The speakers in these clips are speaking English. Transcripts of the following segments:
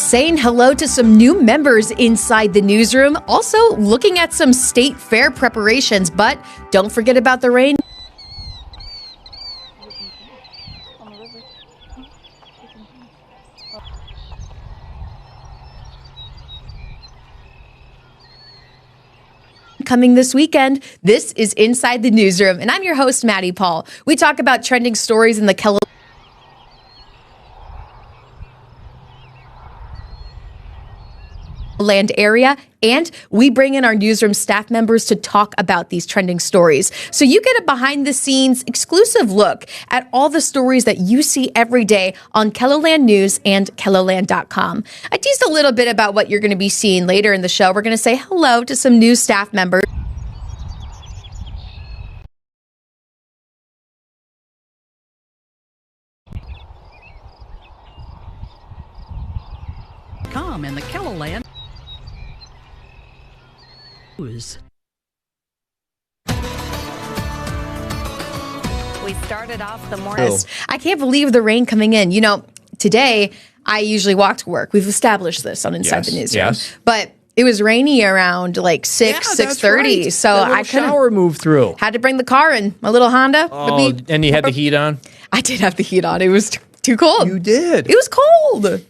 saying hello to some new members inside the newsroom. Also looking at some state fair preparations, but don't forget about the rain. Coming this weekend. This is Inside the Newsroom, and I'm your host, Maddie Paul. We talk about trending stories in the KELOLAND area, and we bring in our newsroom staff members to talk about these trending stories. So you get a behind-the-scenes exclusive look at all the stories that you see every day on KELOLAND News and KELOLAND.com. I teased a little bit about what you're going to be seeing later in the show. We're going to say hello to some new staff members. In the KELOLAND News. We started off the morning. I can't believe the rain coming in. You know, today I usually walk to work. We've established this on Inside the Newsroom. Yes. But it was rainy around like 6:30, right. so I couldn't. Shower moved through. Had to bring the car in, my little Honda. Oh, and you had the heat on? I did have the heat on. It was too cold. You did. It was cold.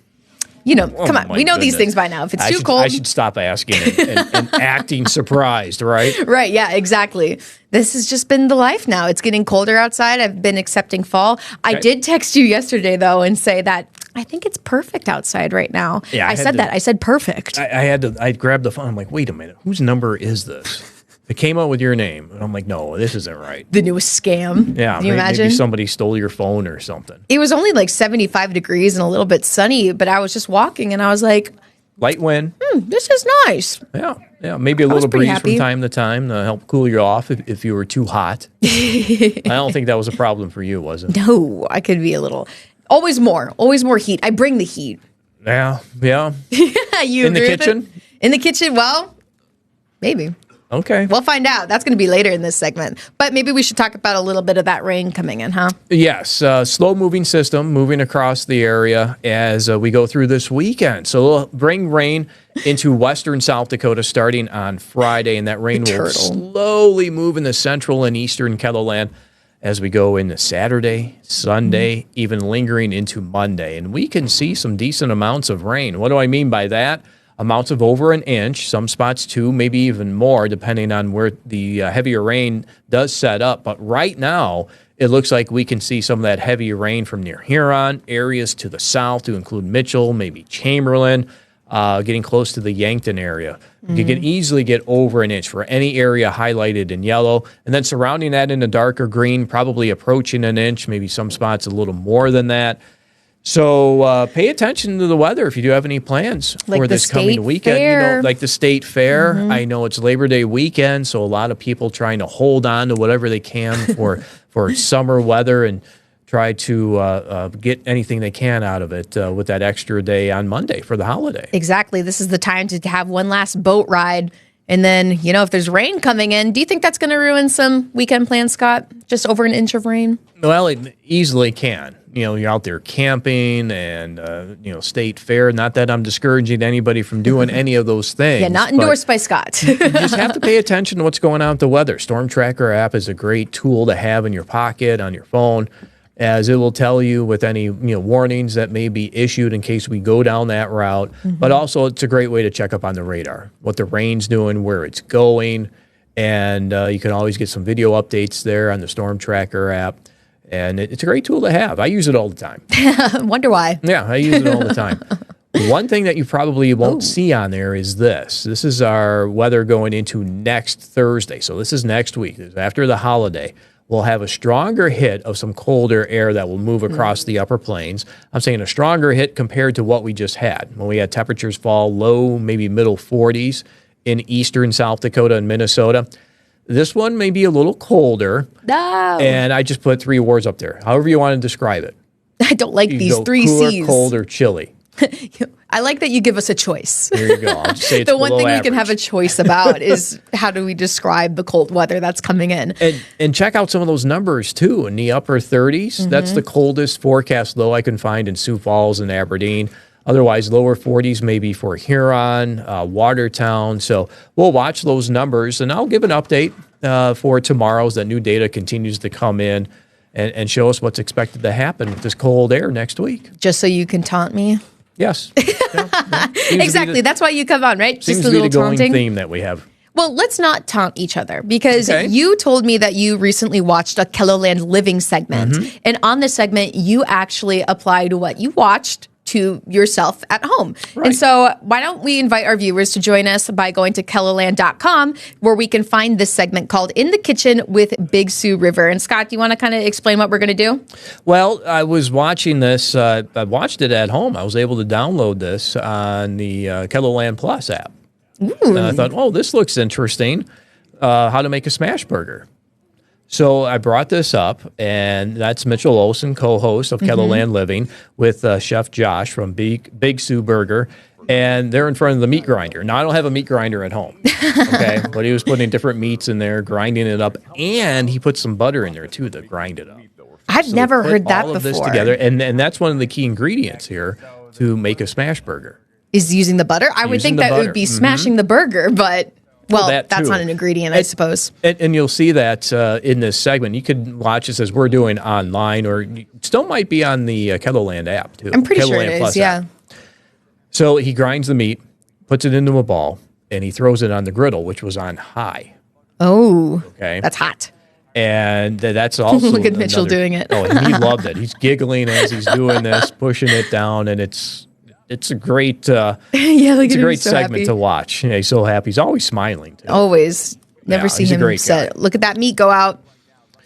You know, come on. my We know these goodness. things by now. If it's I too should, cold. I should stop asking and acting surprised, right? Right, yeah, exactly. This has just been the life now. It's getting colder outside. I've been accepting fall. I did text you yesterday, though, and say that I think it's perfect outside right now. Yeah, I said that. I said perfect. I grabbed the phone. I'm like, wait a minute. Whose number is this? It came out with your name. And I'm like, no, this isn't right. The newest scam. Yeah. Can you imagine? Maybe somebody stole your phone or something. It was only like 75 degrees and a little bit sunny, but I was just walking and I was like, Light wind. this is nice. Yeah. Maybe a little pretty breeze happy. from time to time to help cool you off if you were too hot. I don't think that was a problem for you, was it? No, I could be a little. Always more heat. I bring the heat. Yeah. You In the agree with kitchen? it? In the kitchen? Well, maybe. Okay. We'll find out. That's going to be later in this segment. But maybe we should talk about a little bit of that rain coming in, huh? Yes, slow-moving system moving across the area as we go through this weekend. So we'll bring rain into western South Dakota starting on Friday, and that rain will slowly move into central and eastern KELOLAND as we go into Saturday, Sunday, even lingering into Monday. And we can see some decent amounts of rain. What do I mean by that? Amounts of over an inch, some spots 2, maybe even more, depending on where the heavier rain does set up. But right now, it looks like we can see some of that heavy rain from near Huron, areas to the south to include Mitchell, maybe Chamberlain, getting close to the Yankton area. You can easily get over an inch for any area highlighted in yellow. And then surrounding that in a darker green, probably approaching an inch, maybe some spots a little more than that. So pay attention to the weather if you do have any plans for this coming weekend. Fair. You know, like the state fair. I know it's Labor Day weekend, so a lot of people trying to hold on to whatever they can for summer weather and try to get anything they can out of it with that extra day on Monday for the holiday. Exactly. This is the time to have one last boat ride. And then, you know, if there's rain coming in, do you think that's going to ruin some weekend plans, Scott? Just over an inch of rain? Well, it easily can. You know, you're out there camping and, state fair. Not that I'm discouraging anybody from doing any of those things. Yeah, not endorsed by Scott. You just have to pay attention to what's going on with the weather. Storm Tracker app is a great tool to have in your pocket, on your phone, as it will tell you with any warnings that may be issued in case we go down that route. But also, it's a great way to check up on the radar, what the rain's doing, where it's going. And you can always get some video updates there on the Storm Tracker app. And it's a great tool to have. I use it all the time. Wonder why. Yeah, I use it all the time. One thing that you probably won't see on there is this. This is our weather going into next Thursday. So this is next week. This is after the holiday. We'll have a stronger hit of some colder air that will move across the upper plains. I'm saying a stronger hit compared to what we just had. When we had temperatures fall low, maybe middle 40s in eastern South Dakota and Minnesota. This one may be a little colder. No. And I just put 3 words up there. However you want to describe it. I don't like these 3 cooler, C's. cold, or chilly. I like that you give us a choice. There you go. I'll just say it's The one below thing average. we can have a choice about is how do we describe the cold weather that's coming in. And check out some of those numbers, too. In the upper 30s, that's the coldest forecast low I can find in Sioux Falls and Aberdeen. Otherwise, lower 40s maybe for Huron, Watertown. So we'll watch those numbers, and I'll give an update for tomorrow as that new data continues to come in and show us what's expected to happen with this cold air next week. Just so you can taunt me? Yes. Exactly. That's why you come on, right? Seems Just a to be little the going taunting theme that we have. Well, let's not taunt each other because Okay. you told me that you recently watched a KELOLAND Living segment. Mm-hmm. And on this segment, you actually applied what you watched to yourself at home. Right. And so why don't we invite our viewers to join us by going to KELOLAND.com where we can find this segment called In the Kitchen with Big Sioux River. And Scott, do you want to kind of explain what we're going to do? Well, I was watching this. I watched it at home. I was able to download this on the KELOLAND Plus app. And I thought, oh, this looks interesting. How to make a smash burger. So I brought this up, and that's Mitchell Olson, co-host of KELOLAND Living, with Chef Josh from Big Sioux Burger, and they're in front of the meat grinder. Now, I don't have a meat grinder at home, okay? But he was putting different meats in there, grinding it up, and he put some butter in there, too, to grind it up. I've So never we put heard that all of before. this together, and that's one of the key ingredients here to make a smash burger. Is using the butter? I would Using think the that it butter. would be smashing the burger, but well, that that's too. not an ingredient, I suppose. And you'll see that in this segment. You could watch this as we're doing online, or you still might be on the KELOLAND app, too. I'm pretty sure it KELOLAND is, Plus yeah. app. So he grinds the meat, puts it into a ball, and he throws it on the griddle, which was on high. Oh, Okay. that's hot. And that's also Look at Mitchell doing it. Oh, and he loved it. He's giggling as he's doing this, pushing it down, and it's a great Yeah, look it's at a him, great so segment happy. to watch. Yeah, he's so happy. He's always smiling too. Always. Never Yeah, see he's a him great upset. guy. Look at that meat go out.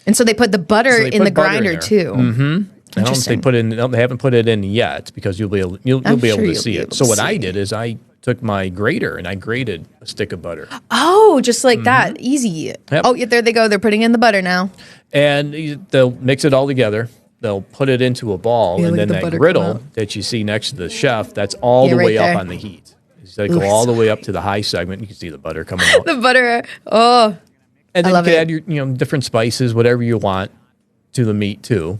And so they put the butter So they in the put butter in grinder there. too. I don't think they haven't put it in yet because you'll be able I'm to sure you'll see be it. able So to what see I it. did is I took my grater and I grated a stick of butter. Oh, just like that. Easy. Yep. Oh, yeah, there they go. They're putting in the butter now. And they'll mix it all together. They'll put it into a ball, Yeah, and look then at the that butter come griddle out. that you see next to the chef, that's all Yeah, the right way there. up on the heat. So they go all the way up to the high segment. You can see the butter coming out. The butter. Oh, And then love you can it. add your different spices, whatever you want, to the meat too.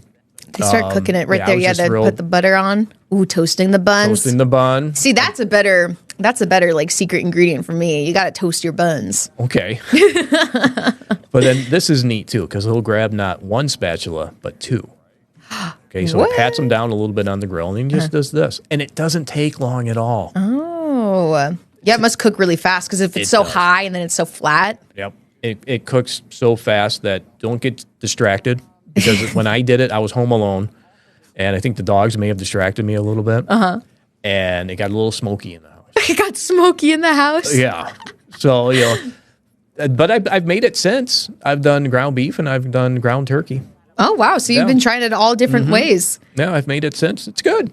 they start cooking it right yeah, I there. was Yeah, just they real- put the butter on. Ooh, toasting the buns. Toasting the bun. See, that's a better like secret ingredient for me. You got to toast your buns. Okay. But then this is neat too, because he'll grab not one spatula, but two. Okay, so he pats them down a little bit on the grill, and then he just does this. And it doesn't take long at all. Oh, yeah, it must cook really fast because if it's It so does. high and then it's so flat. Yep. It cooks so fast that don't get distracted, because when I did it, I was home alone, and I think the dogs may have distracted me a little bit. And it got a little smoky in the house. It got smoky in the house. Yeah. So, but I've made it since. I've done ground beef and I've done ground turkey. Oh, wow. So you've Yeah. been trying it all different ways. Yeah, I've made it since. It's good.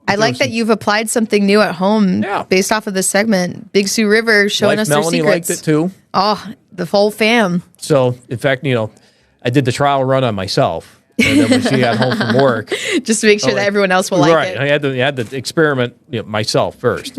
I like that you've applied something new at home Yeah. based off of this segment. Big Sioux River showing Wife us their Melanie secrets. liked it too. Oh, the whole fam. So, in fact, I did the trial run on myself. And then when she got home from work, Just to make sure that everyone else will like right, it. I had to experiment myself first.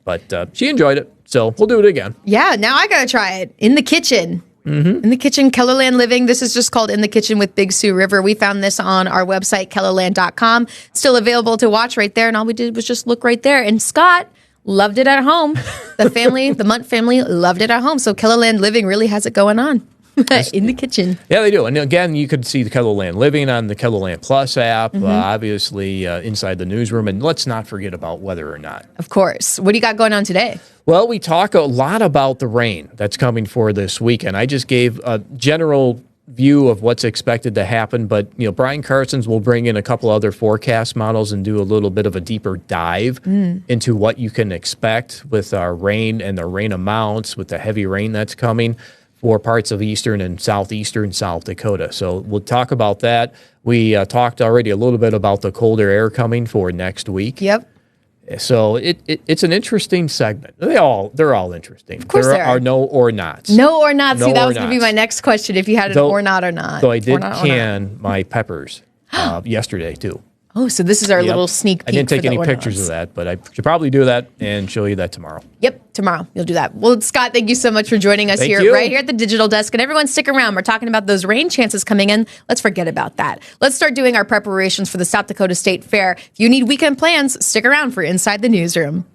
But she enjoyed it, so we'll do it again. Yeah, now I got to try it in the kitchen. In the kitchen, KELOLAND Living. This is just called In the Kitchen with Big Sioux River. We found this on our website, KELOLAND.com. Still available to watch right there. And all we did was just look right there. And Scott loved it at home. The family, the Munt family, loved it at home. So KELOLAND Living really has it going on in the kitchen. Yeah, they do. And again, you could see the KELOLAND Living on the KELOLAND Plus app, obviously inside the newsroom. And let's not forget about weather or not. Of course. What do you got going on today? Well, we talk a lot about the rain that's coming for this weekend. I just gave a general view of what's expected to happen, but Brian Carson's will bring in a couple other forecast models and do a little bit of a deeper dive into what you can expect with our rain and the rain amounts, with the heavy rain that's coming for parts of eastern and southeastern South Dakota. So we'll talk about that. We talked already a little bit about the colder air coming for next week. Yep. So it's an interesting segment. They're all interesting. Of course there they are. are no or nots. No or not. See, No that or was going to be nots. my next question if you had an Though- or not or not. So I Or did not, or not. can my peppers yesterday too. Oh, so this is our little sneak peek. I didn't take for the any pictures of that, but I should probably do that and show you that tomorrow. Yep, tomorrow you'll do that. Well, Scott, thank you so much for joining us right here at the digital desk. And everyone stick around. We're talking about those rain chances coming in. Let's forget about that. Let's start doing our preparations for the South Dakota State Fair. If you need weekend plans, stick around for Inside the Newsroom.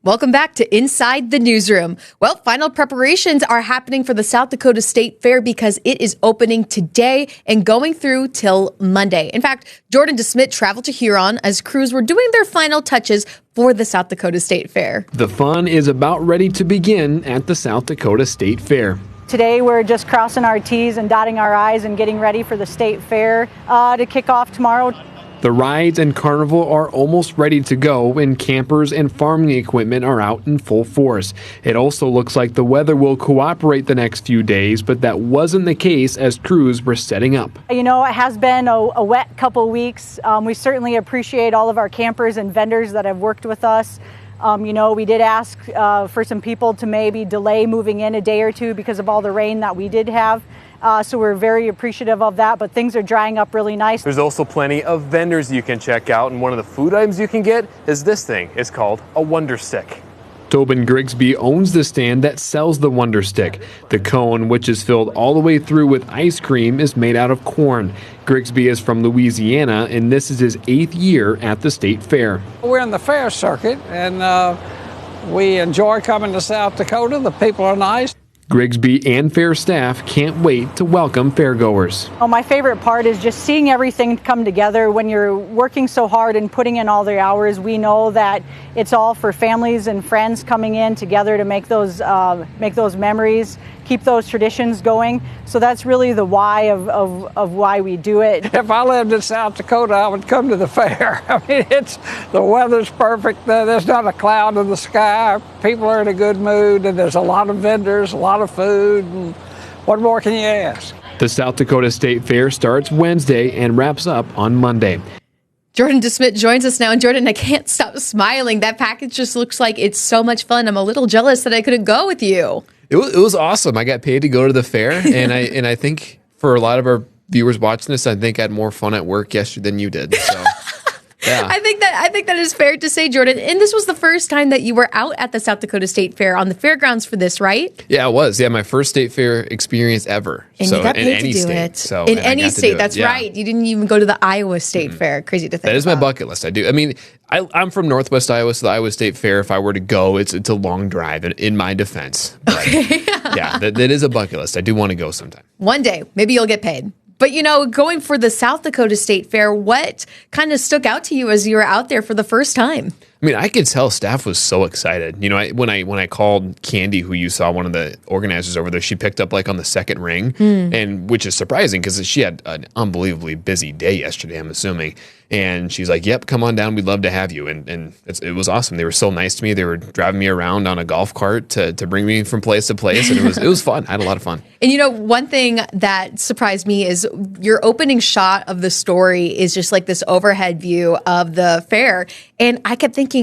Welcome back to Inside the Newsroom. Well, final preparations are happening for the South Dakota State Fair because it is opening today and going through till Monday. In fact, Jordan DeSmit traveled to Huron as crews were doing their final touches for the South Dakota State Fair. The fun is about ready to begin at the South Dakota State Fair. Today we're just crossing our T's and dotting our I's and getting ready for the State Fair to kick off tomorrow. The rides and carnival are almost ready to go, and campers and farming equipment are out in full force. It also looks like the weather will cooperate the next few days, but that wasn't the case as crews were setting up. You know, it has been a wet couple weeks. We certainly appreciate all of our campers and vendors that have worked with us. You know, we did ask for some people to maybe delay moving in a day or two because of all the rain that we did have. So we're very appreciative of that, but things are drying up really nice. There's also plenty of vendors you can check out, and one of the food items you can get is this thing. It's called a Wonder Stick. Tobin Grigsby owns the stand that sells the Wonder Stick. The cone, which is filled all the way through with ice cream, is made out of corn. Grigsby is from Louisiana, and this is his 8th year at the State Fair. We're in the fair circuit, and we enjoy coming to South Dakota. The people are nice. Grigsby and fair staff can't wait to welcome fairgoers. Oh, my favorite part is just seeing everything come together. When you're working so hard and putting in all the hours, we know that it's all for families and friends coming in together to make those memories, keep those traditions going. So that's really the why of why we do it. If I lived in South Dakota, I would come to the fair. I mean, the weather's perfect. There's not a cloud in the sky. People are in a good mood, and there's a lot of vendors, a lot of food. And what more can you ask? The South Dakota State Fair starts Wednesday and wraps up on Monday. Jordan DeSmit joins us now. And Jordan, I can't stop smiling. That package just looks like it's so much fun. I'm a little jealous that I couldn't go with you. It was awesome. I got paid to go to the fair, and I think for a lot of our viewers watching this, I think I had more fun at work yesterday than you did. So, yeah. I think that is fair to say, Jordan. And this was the first time that you were out at the South Dakota State Fair on the fairgrounds for this, right? Yeah, it was. Yeah, my first state fair experience ever. And so you got paid to do state. it. So, in any state, that's right. You didn't even go to the Iowa State Fair. Crazy to think That is my bucket list. I do. I mean, I'm from Northwest Iowa, so the Iowa State Fair, if I were to go, it's a long drive in my defense. But, yeah, that is a bucket list. I do want to go sometime. One day, maybe you'll get paid. But, you know, going for the South Dakota State Fair, what kind of stuck out to you as you were out there for the first time? I mean, I could tell staff was so excited. You know, when I called Candy, who you saw, one of the organizers over there, she picked up like on the second ring, and which is surprising because she had an unbelievably busy day yesterday, I'm assuming. And she's like, "Yep, come on down. We'd love to have you." And it was awesome. They were so nice to me. They were driving me around on a golf cart to bring me from place to place, and it was fun. I had a lot of fun. And you know, one thing that surprised me is your opening shot of the story is just like this overhead view of the fair, and I kept thinking,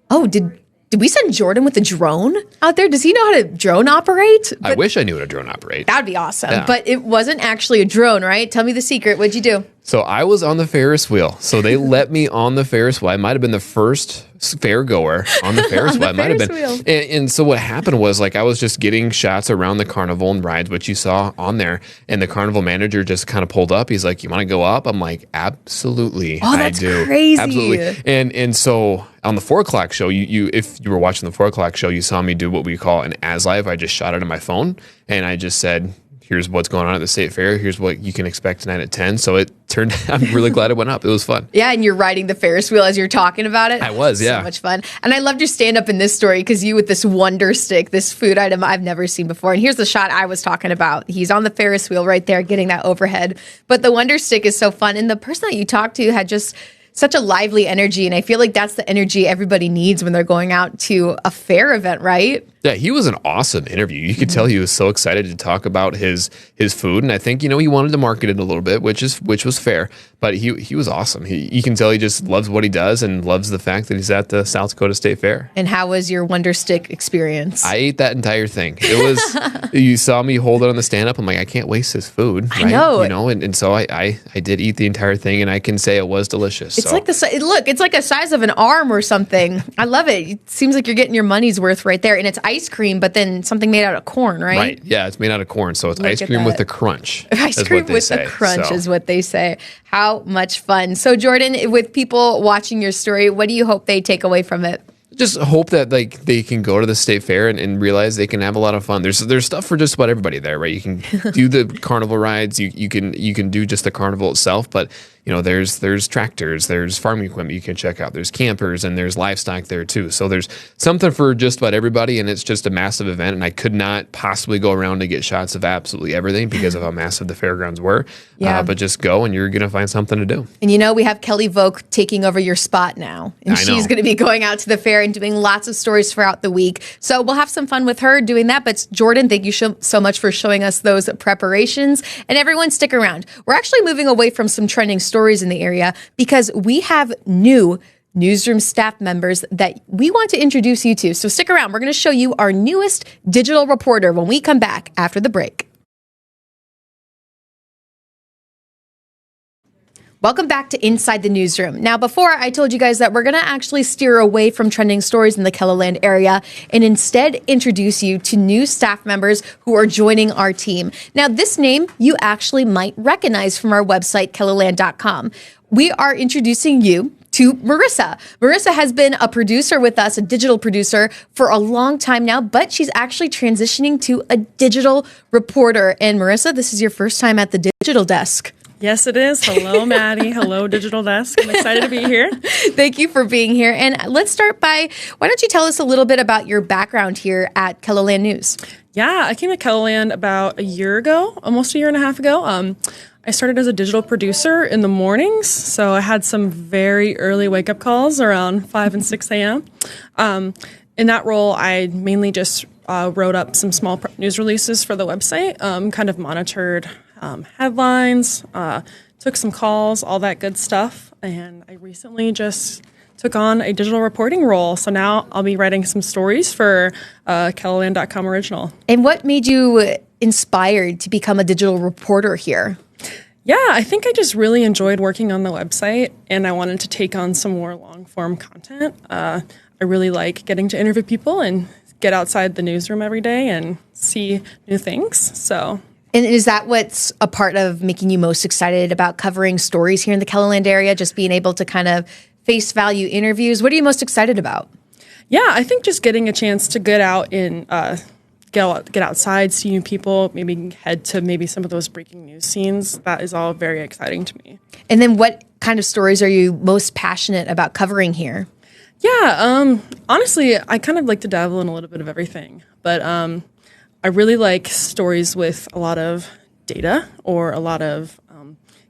oh, did we send Jordan with a drone out there? Does he know how to drone operate? I wish I knew how to drone operate. That'd be awesome. Yeah. But it wasn't actually a drone, right? Tell me the secret. What'd you do? So I was on the Ferris wheel. So they let me on the Ferris wheel. I might have been the first fair goer on the Ferris wheel. I might have been. And so what happened was, like, I was just getting shots around the carnival and rides, which you saw on there. And the carnival manager just kind of pulled up. He's like, "You want to go up?" I'm like, "Absolutely, oh, that's I do." Crazy. Absolutely. And so on the 4 o'clock show, you if you were watching the 4 o'clock show, you saw me do what we call an as live. I just shot it on my phone and I just said, "Here's what's going on at the State Fair. Here's what you can expect tonight at 10. So it turned, I'm really glad it went up. It was fun. Yeah, and you're riding the Ferris wheel as you're talking about it. I was, yeah. So much fun. And I loved your stand-up in this story because you with this Wonder Stick, this food item I've never seen before. And here's the shot I was talking about. He's on the Ferris wheel right there getting that overhead. But the Wonder Stick is so fun. And the person that you talked to had just such a lively energy. And I feel like that's the energy everybody needs when they're going out to a fair event, right? Yeah, he was an awesome interview. You could tell he was so excited to talk about his food, and I think he wanted to market it a little bit, which was fair. But he was awesome. You can tell he just loves what he does and loves the fact that he's at the South Dakota State Fair. And how was your Wonder Stick experience? I ate that entire thing. It was you saw me hold it on the stand up. I'm like, I can't waste this food. Right? I know. And so I did eat the entire thing, and I can say it was delicious. It's like it's like a size of an arm or something. I love it. It seems like you're getting your money's worth right there, and it's ice cream, but then something made out of corn, right? Right. Yeah, it's made out of corn, so it's ice cream with a crunch. Ice cream with a crunch is what they say. How much fun. So Jordan, with people watching your story, what do you hope they take away from it? Just hope that they can go to the state fair and realize they can have a lot of fun. There's stuff for just about everybody there, right? You can do the carnival rides, you can do just the carnival itself, but there's tractors, there's farming equipment you can check out, there's campers, and there's livestock there too. So there's something for just about everybody, and it's just a massive event, and I could not possibly go around and get shots of absolutely everything because of how massive the fairgrounds were. Yeah. But just go and you're going to find something to do. And we have Kelly Vogt taking over your spot now, and she's going to be going out to the fair and doing lots of stories throughout the week. So we'll have some fun with her doing that. But Jordan, thank you so much for showing us those preparations. And everyone stick around. We're actually moving away from some trending stories in the area because we have new Newsroom staff members that we want to introduce you to. So stick around. We're going to show you our newest digital reporter when we come back after the break. Welcome back to Inside the Newsroom. Now, before I told you guys that we're going to actually steer away from trending stories in the KELOLAND area and instead introduce you to new staff members who are joining our team. Now, this name you actually might recognize from our website, KELOLAND.com. We are introducing you to Marissa. Marissa has been a producer with us, a digital producer, for a long time now, but she's actually transitioning to a digital reporter. And Marissa, this is your first time at the digital desk. Yes, it is. Hello, Maddie. Hello, Digital Desk. I'm excited to be here. Thank you for being here. And let's start by, why don't you tell us a little bit about your background here at KELOLAND News? Yeah, I came to KELOLAND about a year ago, almost a year and a half ago. I started as a digital producer in the mornings, so I had some very early wake-up calls around 5 and 6 a.m. In that role, I mainly just wrote up some small news releases for the website, kind of monitored headlines, took some calls, all that good stuff. And I recently just took on a digital reporting role. So now I'll be writing some stories for KELOLAND.com original. And what made you inspired to become a digital reporter here? Yeah, I think I just really enjoyed working on the website, and I wanted to take on some more long-form content. I really like getting to interview people and get outside the newsroom every day and see new things. And is that what's a part of making you most excited about covering stories here in the KELOLAND area, just being able to kind of face value interviews? What are you most excited about? Yeah, I think just getting a chance to get out and get outside, see new people, maybe head to maybe some of those breaking news scenes. That is all very exciting to me. And then what kind of stories are you most passionate about covering here? Yeah, honestly, I kind of like to dabble in a little bit of everything. But I really like stories with a lot of data or a lot of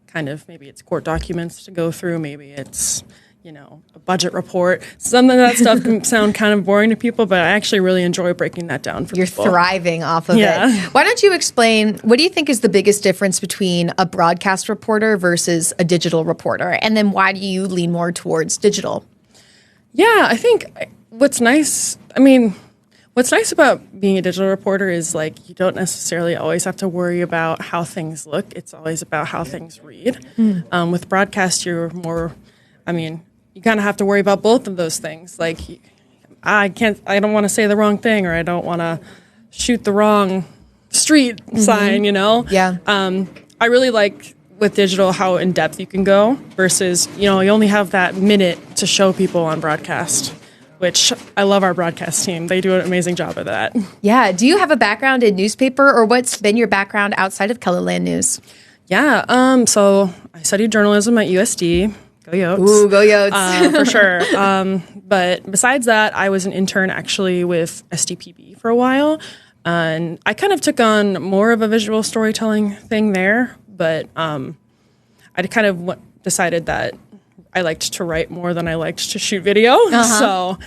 kind of, maybe it's court documents to go through, maybe it's, a budget report. Some of that stuff can sound kind of boring to people, but I actually really enjoy breaking that down for people. You're thriving off of it. Why don't you explain, what do you think is the biggest difference between a broadcast reporter versus a digital reporter? And then why do you lean more towards digital? Yeah, I think what's nice about being a digital reporter is you don't necessarily always have to worry about how things look. It's always about how things read. With broadcast, you're more, you kind of have to worry about both of those things. I don't want to say the wrong thing, or I don't want to shoot the wrong street sign, Yeah. I really like with digital how in depth you can go versus, you only have that minute to show people on broadcast, which I love our broadcast team. They do an amazing job of that. Yeah. Do you have a background in newspaper, or what's been your background outside of KELOLAND News? Yeah. So I studied journalism at USD. Go Yotes. Ooh, go Yotes. For sure. But besides that, I was an intern actually with SDPB for a while. And I kind of took on more of a visual storytelling thing there. But I kind of decided that I liked to write more than I liked to shoot video. So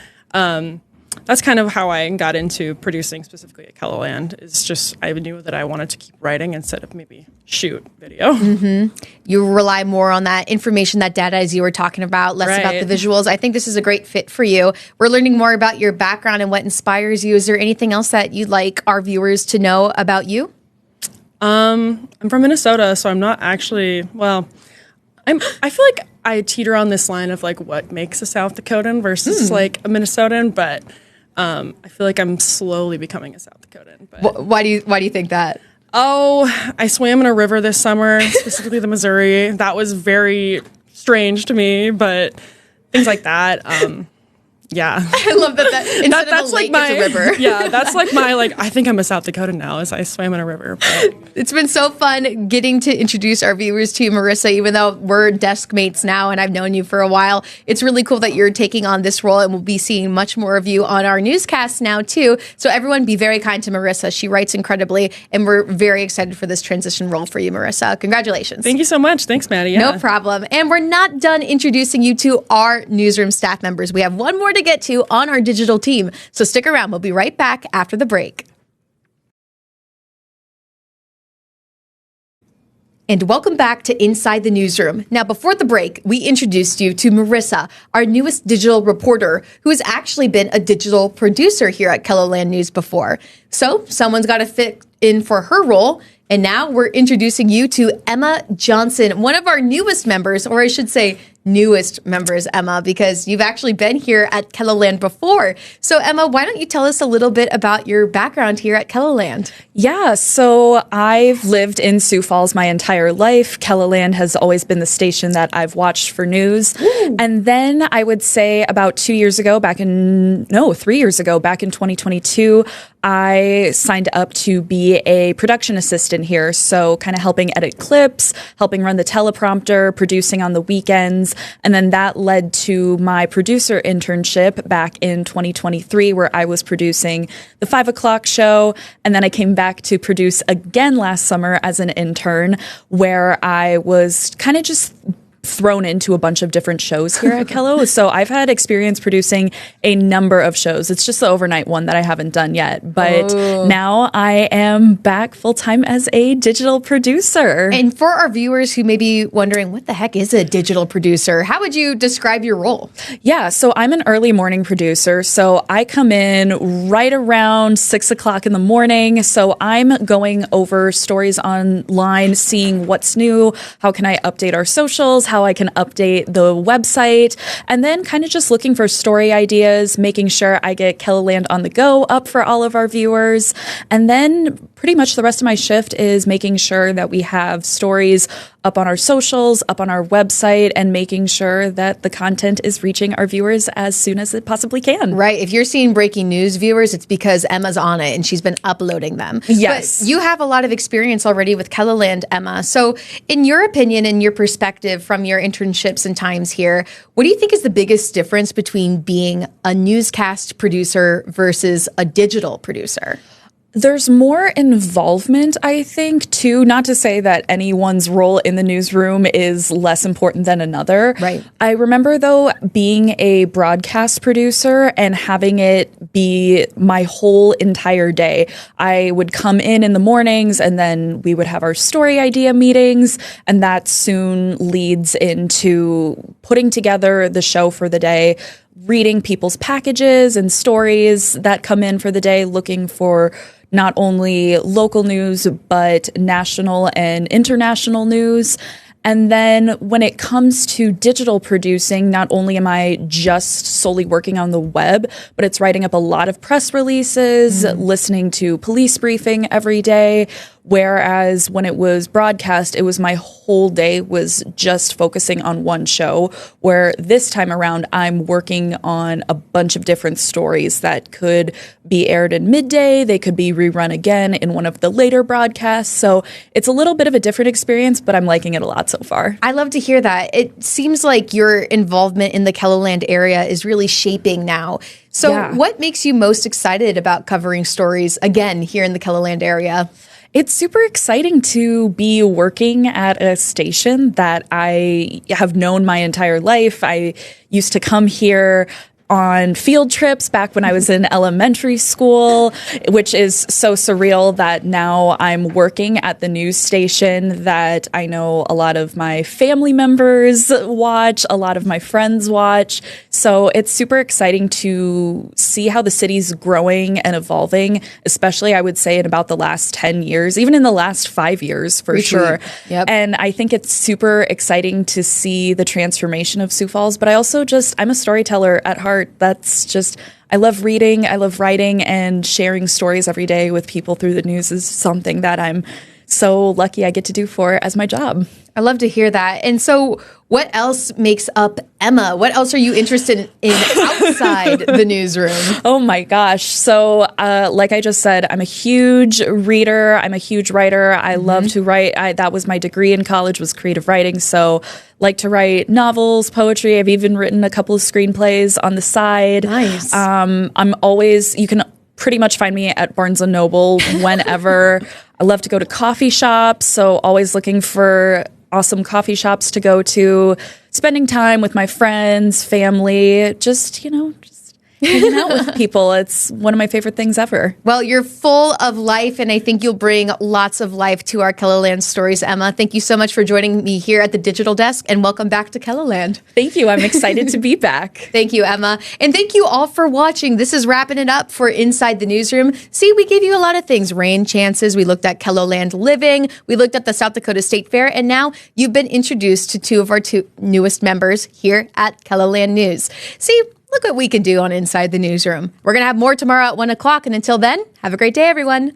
that's kind of how I got into producing specifically at KELOLAND. It's just I knew that I wanted to keep writing instead of maybe shoot video. You rely more on that information, that data, as you were talking about, less about the visuals. I think this is a great fit for you. We're learning more about your background and what inspires you. Is there anything else that you'd like our viewers to know about you? I'm from Minnesota, so I'm not actually, I feel like I teeter on this line of like what makes a South Dakotan versus like a Minnesotan, but I feel like I'm slowly becoming a South Dakotan. But Why do you think that? Oh, I swam in a river this summer, specifically the Missouri. That was very strange to me, but things like that. Yeah. I love that instead of a lake, it's a river. Yeah, that's like my, I think I'm a South Dakotan now as I swam in a river. But. It's been so fun getting to introduce our viewers to you, Marissa, even though we're desk mates now and I've known you for a while. It's really cool that you're taking on this role, and we'll be seeing much more of you on our newscasts now too. So everyone be very kind to Marissa. She writes incredibly, and we're very excited for this transition role for you, Marissa. Congratulations. Thank you so much. Thanks, Maddie. Yeah. No problem. And we're not done introducing you to our newsroom staff members. We have one more to get to on our digital team. So stick around. We'll be right back after the break. And welcome back to Inside the Newsroom. Now, before the break, we introduced you to Marissa, our newest digital reporter, who has actually been a digital producer here at KELOLAND News before. So someone's got to fit in for her role. And now we're introducing you to Emma Johnson, one of our newest members, or I should say newest members, Emma, because you've actually been here at KELOLAND before. So Emma, why don't you tell us a little bit about your background here at KELOLAND? Yeah, so I've lived in Sioux Falls my entire life. KELOLAND has always been the station that I've watched for news. Ooh. And then I would say about 3 years ago, back in 2022, I signed up to be a production assistant here. So kind of helping edit clips, helping run the teleprompter, producing on the weekends. And then that led to my producer internship back in 2023, where I was producing the 5 o'clock show. And then I came back to produce again last summer as an intern, where I was kind of just thrown into a bunch of different shows here at Kelo. So I've had experience producing a number of shows. It's just the overnight one that I haven't done yet. But now I am back full-time as a digital producer. And for our viewers who may be wondering, what the heck is a digital producer? How would you describe your role? Yeah, so I'm an early morning producer. So I come in right around 6 o'clock in the morning. So I'm going over stories online, seeing what's new, how can I update our socials, how I can update the website, and then kind of just looking for story ideas, making sure I get KELOLAND on the go up for all of our viewers. And then pretty much the rest of my shift is making sure that we have stories up on our socials, up on our website, and making sure that the content is reaching our viewers as soon as it possibly can. Right. If you're seeing breaking news, viewers, it's because Emma's on it and she's been uploading them. Yes. But you have a lot of experience already with KELOLAND, Emma. So in your opinion and your perspective from your internships and times here, what do you think is the biggest difference between being a newscast producer versus a digital producer? There's more involvement, I think, too. Not to say that anyone's role in the newsroom is less important than another. Right. I remember, though, being a broadcast producer and having it be my whole entire day. I would come in the mornings, and then we would have our story idea meetings, and that soon leads into putting together the show for the day, reading people's packages and stories that come in for the day, looking for not only local news, but national and international news. And then when it comes to digital producing, not only am I just solely working on the web, but it's writing up a lot of press releases, listening to police briefing every day. Whereas when it was broadcast, it was my whole day was just focusing on one show, where this time around, I'm working on a bunch of different stories that could be aired in midday. They could be rerun again in one of the later broadcasts. So it's a little bit of a different experience, but I'm liking it a lot so far. I love to hear that. It seems like your involvement in the KELOLAND area is really shaping now. So what makes you most excited about covering stories again here in the KELOLAND area? It's super exciting to be working at a station that I have known my entire life. I used to come here on field trips back when I was in elementary school, which is so surreal that now I'm working at the news station that I know a lot of my family members watch, a lot of my friends watch. So it's super exciting to see how the city's growing and evolving, especially I would say in about the last 10 years, even in the last 5 years for sure. Yep. And I think it's super exciting to see the transformation of Sioux Falls, but I also I'm a storyteller at heart. That's just, I love reading, I love writing, and sharing stories every day with people through the news is something that I'm so lucky I get to do as my job. I love to hear that. And so what else makes up Emma? What else are you interested in outside the newsroom? Oh my gosh. So like I just said, I'm a huge reader. I'm a huge writer. I love to write. That was my degree in college, was creative writing. So like to write novels, poetry. I've even written a couple of screenplays on the side. Nice. You can pretty much find me at Barnes & Noble whenever. I love to go to coffee shops. So always looking for awesome coffee shops to go to, spending time with my friends, family, just hanging out with people. It's one of my favorite things ever. Well, you're full of life, and I think you'll bring lots of life to our KELOLAND stories, Emma. Thank you so much for joining me here at the digital desk, and welcome back to KELOLAND. Thank you. I'm excited to be back. Thank you, Emma. And thank you all for watching. This is wrapping it up for Inside the Newsroom. See, we gave you a lot of things. Rain chances. We looked at KELOLAND Living. We looked at the South Dakota State Fair. And now you've been introduced to two of our newest members here at KELOLAND News. See, look what we can do on Inside the Newsroom. We're going to have more tomorrow at 1 o'clock. And until then, have a great day, everyone.